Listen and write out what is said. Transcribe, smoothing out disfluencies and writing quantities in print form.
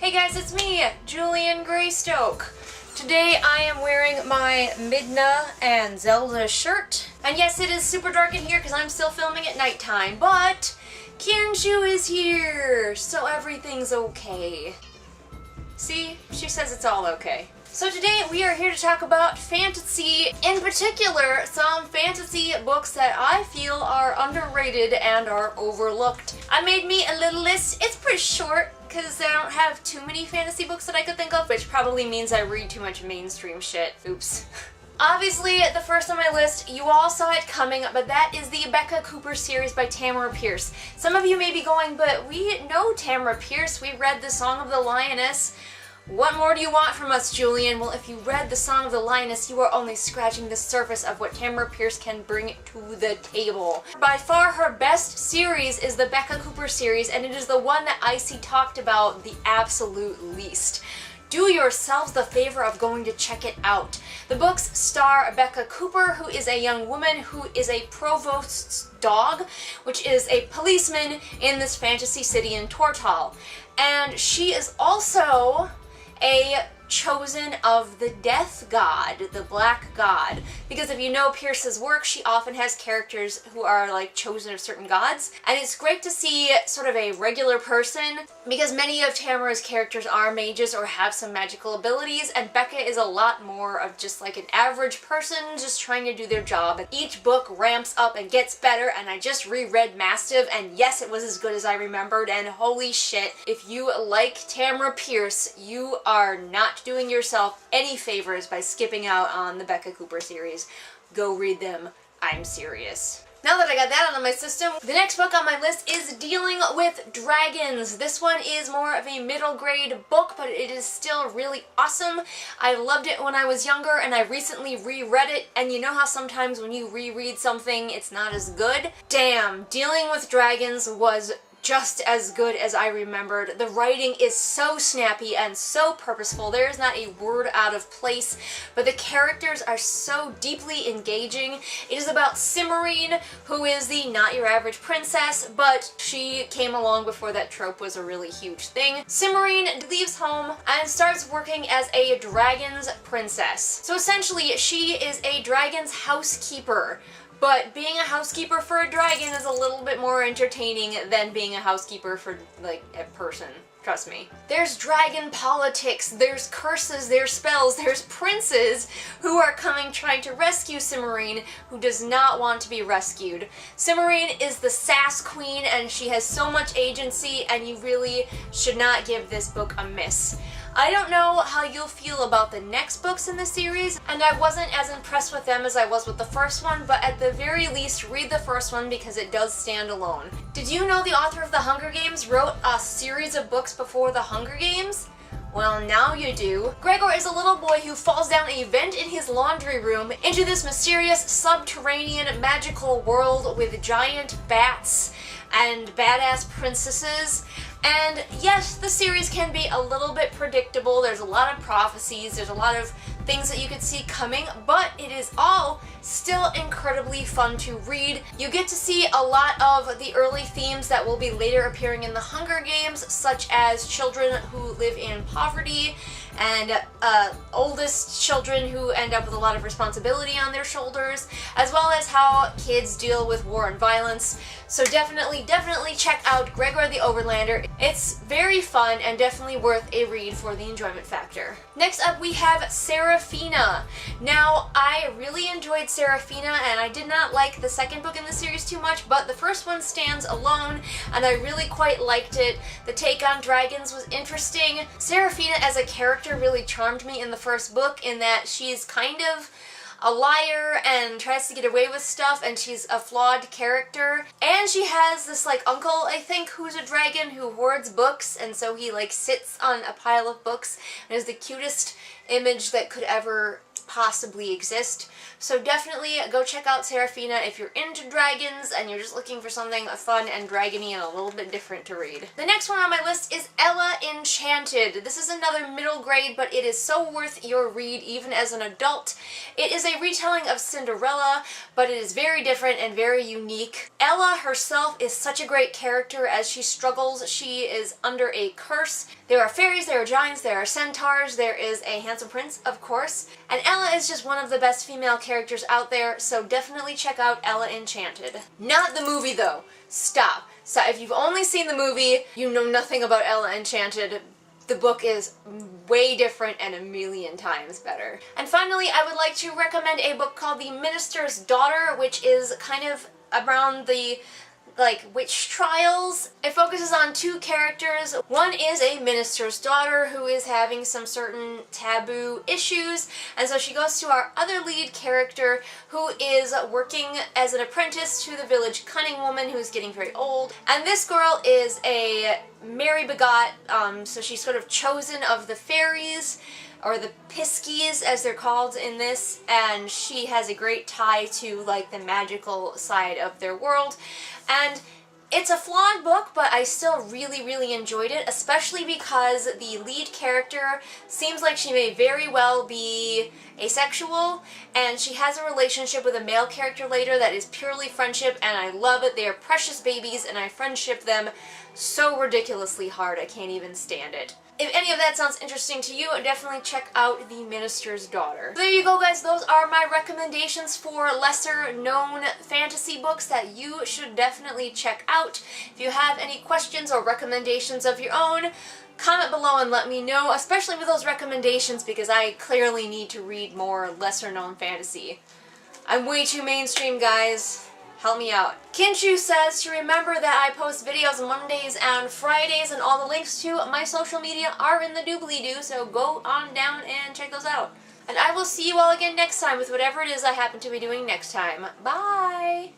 Hey guys, it's me, Julian Greystoke. Today I am wearing my Midna and Zelda shirt. And yes, it is super dark in here because I'm still filming at nighttime, but Kinshu is here, so everything's okay. See? She says it's all okay. So today we are here to talk about fantasy, in particular some fantasy books that I feel are underrated and are overlooked. I made me a little list. It's pretty short because I don't have too many fantasy books that I could think of, which probably means I read too much mainstream shit. Oops. Obviously, the first on my list, you all saw it coming, but that is the Becca Cooper series by Tamara Pierce. Some of you may be going, but we know Tamara Pierce. We read The Song of the Lioness. What more do you want from us, Julian? Well, if you read The Song of the Lioness, you are only scratching the surface of what Tamara Pierce can bring to the table. By far her best series is the Becca Cooper series, and it is the one that I see talked about the absolute least. Do yourselves the favor of going to check it out. The books star Becca Cooper, who is a young woman who is a provost's dog, which is a policeman in this fantasy city in Tortal. And she is also a chosen of the death god, the black god. Because if you know Pierce's work, she often has characters who are like chosen of certain gods. And it's great to see sort of a regular person, because many of Tamara's characters are mages or have some magical abilities, and Becca is a lot more of just like an average person just trying to do their job. And each book ramps up and gets better, and I just reread Mastiff, and yes, it was as good as I remembered, and holy shit, if you like Tamara Pierce, you are not doing yourself any favors by skipping out on the Becca Cooper series. Go read them. I'm serious. Now that I got that out of my system, the next book on my list is Dealing with Dragons. This one is more of a middle grade book, but it is still really awesome. I loved it when I was younger, and I recently reread it, and you know how sometimes when you reread something, it's not as good? Damn, Dealing with Dragons was just as good as I remembered. The writing is so snappy and so purposeful. There is not a word out of place, but the characters are so deeply engaging. It is about Cimmerine, who is the not your average princess, but she came along before that trope was a really huge thing. Cimmerine leaves home and starts working as a dragon's princess. So essentially, she is a dragon's housekeeper. But being a housekeeper for a dragon is a little bit more entertaining than being a housekeeper for, like, a person. Trust me. There's dragon politics, there's curses, there's spells, there's princes who are coming trying to rescue Cimmerine, who does not want to be rescued. Cimmerine is the sass queen, and she has so much agency, and you really should not give this book a miss. I don't know how you'll feel about the next books in the series, and I wasn't as impressed with them as I was with the first one, but at the very least, read the first one because it does stand alone. Did you know the author of The Hunger Games wrote a series of books before The Hunger Games? Well, now you do. Gregor is a little boy who falls down a vent in his laundry room into this mysterious subterranean magical world with giant bats and badass princesses. And yes, the series can be a little bit predictable. There's a lot of prophecies, there's a lot of things that you could see coming, but it is all still incredibly fun to read. You get to see a lot of the early themes that will be later appearing in the Hunger Games, such as children who live in poverty, and oldest children who end up with a lot of responsibility on their shoulders, as well as how kids deal with war and violence. So definitely check out Gregor the Overlander. It's very fun and definitely worth a read for the enjoyment factor. Next up we have Serafina. Now, I really enjoyed Serafina, and I did not like the second book in the series too much, but the first one stands alone, and I really quite liked it. The take on dragons was interesting. Serafina as a character really charmed me in the first book, in that she's kind of a liar and tries to get away with stuff, and she's a flawed character. And she has this like uncle, I think, who's a dragon who hoards books, and so he like sits on a pile of books and is the cutest image that could ever possibly exist. So definitely go check out Serafina if you're into dragons and you're just looking for something fun and dragony and a little bit different to read. The next one on my list is Enchanted. This is another middle grade, but it is so worth your read even as an adult. It is a retelling of Cinderella, but it is very different and very unique. Ella herself is such a great character as she struggles. She is under a curse. There are fairies, there are giants, there are centaurs, there is a handsome prince, of course. And Ella is just one of the best female characters out there, so definitely check out Ella Enchanted. Not the movie though. Stop. So if you've only seen the movie, you know nothing about Ella Enchanted. The book is way different and a million times better. And finally, I would like to recommend a book called The Minister's Daughter, which is kind of around the witch trials. It focuses on two characters. One is a minister's daughter who is having some certain taboo issues, and so she goes to our other lead character who is working as an apprentice to the village cunning woman who's getting very old. And this girl is a Mary Begot, so she's sort of chosen of the fairies, or the Piskies as they're called in this, and she has a great tie to like the magical side of their world. And it's a flawed book, but I still really enjoyed it, especially because the lead character seems like she may very well be asexual, and she has a relationship with a male character later that is purely friendship, and I love it. They are precious babies, and I friendship them so ridiculously hard, I can't even stand it. If any of that sounds interesting to you, definitely check out The Minister's Daughter. There you go, guys. Those are my recommendations for lesser known fantasy books that you should definitely check out. If you have any questions or recommendations of your own, comment below and let me know, especially with those recommendations, because I clearly need to read more lesser known fantasy. I'm way too mainstream, guys. Help me out. Kinchu says to remember that I post videos Mondays and Fridays, and all the links to my social media are in the doobly-doo, so go on down and check those out. And I will see you all again next time with whatever it is I happen to be doing next time. Bye!